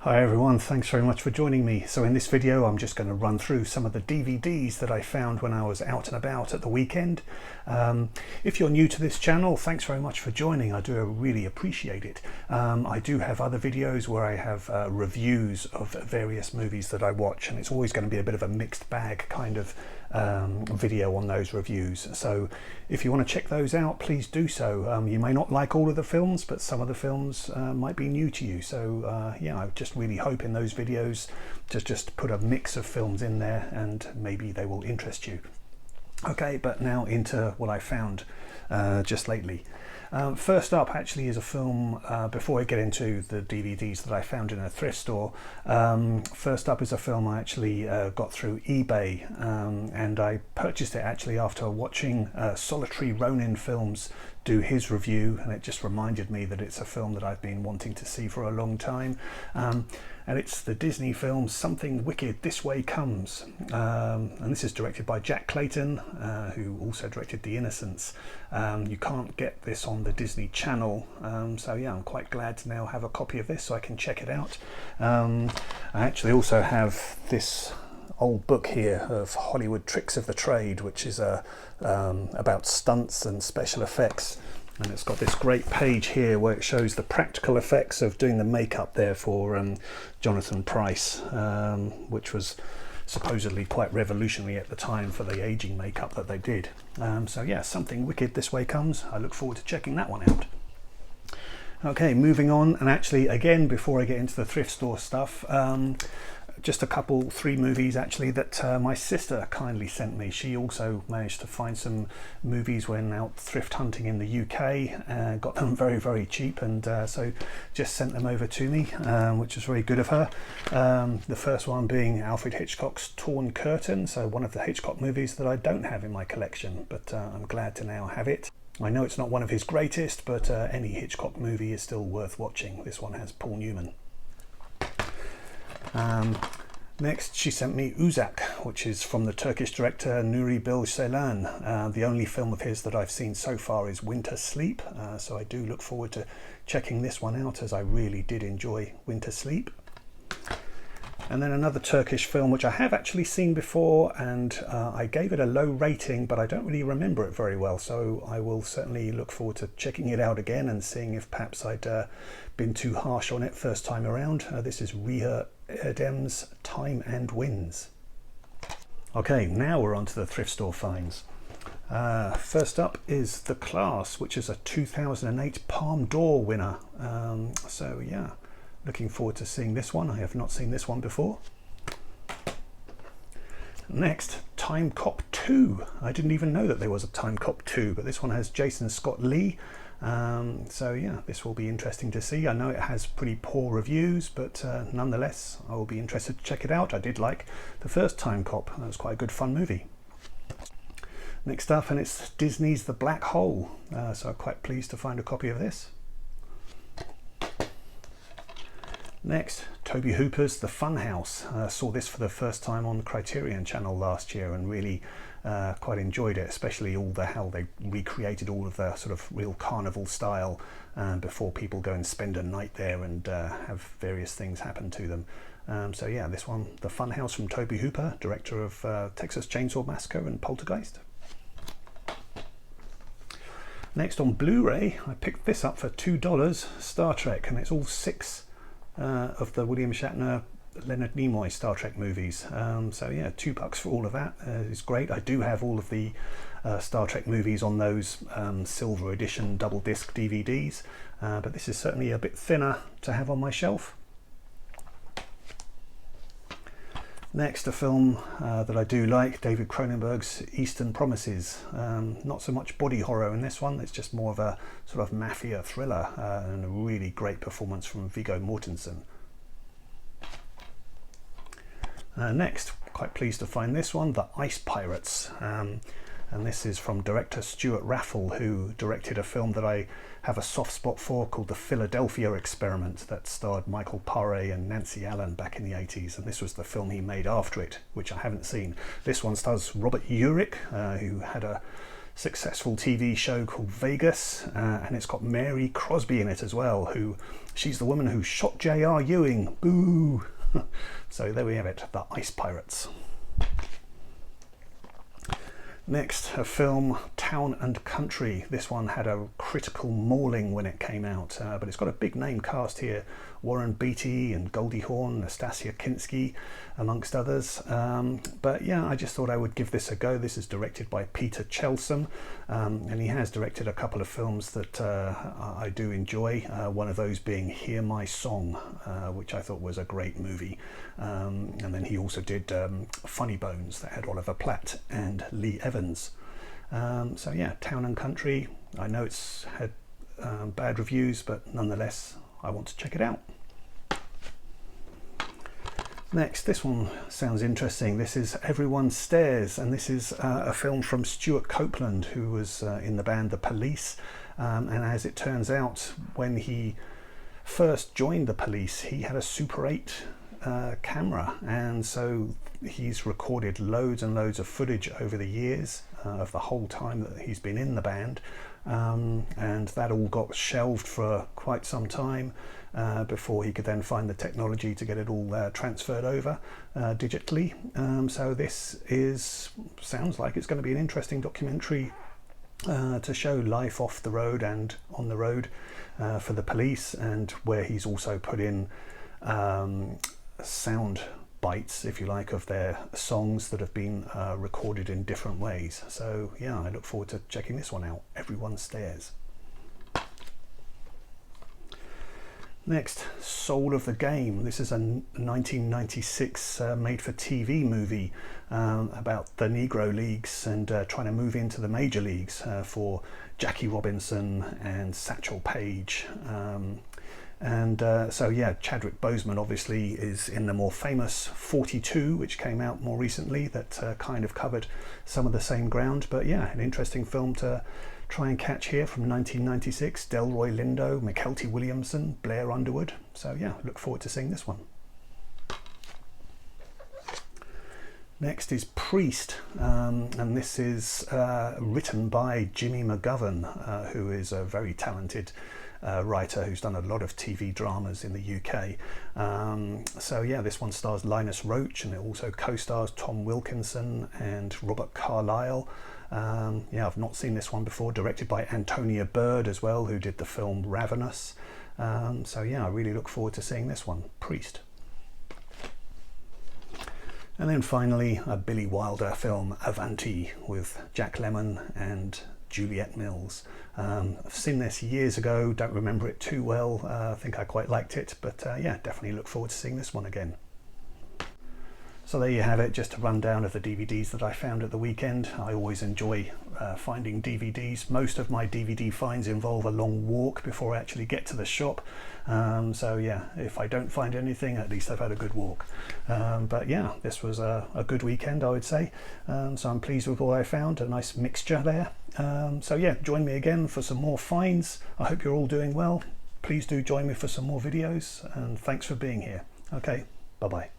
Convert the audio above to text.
Hi everyone, thanks very much for joining me. So in this video I'm just going to run through some of the DVDs that I found when I was out and about at the weekend. If you're new to this channel, thanks very much for joining. I do really appreciate it. I do have other videos where I have reviews of various movies that I watch, and it's always going to be a bit of a mixed bag kind of video on those reviews. So if you want to check those out, please do so. You may not like all of the films, but some of the films might be new to you. So yeah, I just really hope in those videos to just put a mix of films in there, and maybe they will interest you. Okay, but now into what I found just lately. First up actually is a film, before I get into the DVDs that I found in a thrift store, first up is a film I actually got through eBay, and I purchased it actually after watching Solitary Ronin Films do his review, and it just reminded me that it's a film that I've been wanting to see for a long time. And it's the Disney film Something Wicked This Way Comes, and this is directed by Jack Clayton, who also directed The Innocents. You can't get this on the Disney Channel, so yeah, I'm quite glad to now have a copy of this so I can check it out. I actually also have this old book here of Hollywood Tricks of the Trade, which is about stunts and special effects. And it's got this great page here where it shows the practical effects of doing the makeup there for Jonathan Pryce, which was supposedly quite revolutionary at the time for the aging makeup that they did. So yeah, Something Wicked This Way Comes. I look forward to checking that one out. Okay, moving on, and actually again, before I get into the thrift store stuff, just three movies actually that my sister kindly sent me. She also managed to find some movies when out thrift hunting in the UK, got them very, very cheap, and so just sent them over to me, which was very good of her. The first one being Alfred Hitchcock's Torn Curtain, so one of the Hitchcock movies that I don't have in my collection, but I'm glad to now have it. I know it's not one of his greatest, but any Hitchcock movie is still worth watching. This one has Paul Newman. Next she sent me Uzak, which is from the Turkish director Nuri Bilge Ceylan. The only film of his that I've seen so far is Winter Sleep, so I do look forward to checking this one out, as I really did enjoy Winter Sleep. And then another Turkish film which I have actually seen before, and I gave it a low rating, but I don't really remember it very well, so I will certainly look forward to checking it out again and seeing if perhaps I'd been too harsh on it first time around. This is Reha Erdem's Time and Winds. Okay, now we're on to the thrift store finds. First up is The Class, which is a 2008 Palme d'Or winner. So yeah, looking forward to seeing this one. I have not seen this one before. Next, Time Cop 2. I didn't even know that there was a Time Cop 2, but this one has Jason Scott Lee. So yeah, this will be interesting to see. I know it has pretty poor reviews, but nonetheless, I will be interested to check it out. I did like the first Time Cop. That was quite a good fun movie. Next up, and it's Disney's The Black Hole. So I'm quite pleased to find a copy of this. Next, Toby Hooper's The Funhouse. Saw this for the first time on the Criterion channel last year, and really quite enjoyed it, especially how they recreated all of the sort of real carnival style before people go and spend a night there and have various things happen to them. So yeah, this one, The Funhouse from Toby Hooper, director of Texas Chainsaw Massacre and Poltergeist. Next, on Blu-ray, I picked this up for $2, Star Trek, and it's all 6 of the William Shatner, Leonard Nimoy Star Trek movies. So yeah, $2 for all of that is great. I do have all of the Star Trek movies on those silver edition double disc DVDs, but this is certainly a bit thinner to have on my shelf. Next, a film that I do like, David Cronenberg's Eastern Promises. Not so much body horror in this one, it's just more of a sort of mafia thriller, and a really great performance from Viggo Mortensen. Next, quite pleased to find this one, The Ice Pirates. And this is from director Stuart Raffle, who directed a film that I have a soft spot for called The Philadelphia Experiment, that starred Michael Paré and Nancy Allen back in the 80s, and this was the film he made after it, which I haven't seen. This one stars Robert Urich, who had a successful TV show called Vegas, and it's got Mary Crosby in it as well, who she's the woman who shot J.R. Ewing. Boo! So there we have it, The Ice Pirates. Next, a film, Town and Country. This one had a critical mauling when it came out, but it's got a big name cast here. Warren Beatty and Goldie Hawn, Nastasia Kinski, amongst others. But yeah, I just thought I would give this a go. This is directed by Peter Chelsom, and he has directed a couple of films that I do enjoy. One of those being Hear My Song, which I thought was a great movie. And then he also did Funny Bones, that had Oliver Platt and Lee Evans. So yeah, Town and Country. I know it's had bad reviews, but nonetheless, I want to check it out. Next, this one sounds interesting. This is Everyone Stares, and this is a film from Stuart Copeland, who was in the band The Police. And as it turns out, when he first joined The Police, he had a Super 8 camera, and so he's recorded loads and loads of footage over the years of the whole time that he's been in the band, and that all got shelved for quite some time before he could then find the technology to get it all transferred over digitally. So this sounds like it's going to be an interesting documentary to show life off the road and on the road for The Police, and where he's also put in sound bites, if you like, of their songs that have been recorded in different ways. So yeah, I look forward to checking this one out. Everyone Stares. Next, Soul of the Game. This is a 1996 made-for-TV movie about the Negro Leagues and trying to move into the major leagues for Jackie Robinson and Satchel Paige. So yeah, Chadwick Boseman obviously is in the more famous 42, which came out more recently, that kind of covered some of the same ground. But yeah, an interesting film to try and catch here from 1996. Delroy Lindo, McKelty Williamson, Blair Underwood. So yeah, look forward to seeing this one. Next is Priest, and this is written by Jimmy McGovern, who is a very talented writer who's done a lot of TV dramas in the UK. So yeah, this one stars Linus Roach, and it also co-stars Tom Wilkinson and Robert Carlyle. Yeah, I've not seen this one before. Directed by Antonia Bird as well, who did the film Ravenous. So yeah, I really look forward to seeing this one, Priest. And then finally, a Billy Wilder film, Avanti, with Jack Lemmon and Juliette Mills. I've seen this years ago, don't remember it too well. I think I quite liked it, but yeah, definitely look forward to seeing this one again. So there you have it, just a rundown of the DVDs that I found at the weekend. I always enjoy finding DVDs. Most of my DVD finds involve a long walk before I actually get to the shop. So yeah, if I don't find anything, at least I've had a good walk. But yeah, this was a good weekend, I would say. So I'm pleased with what I found, a nice mixture there. So yeah, join me again for some more finds. I hope you're all doing well. Please do join me for some more videos, and thanks for being here. Okay, bye-bye.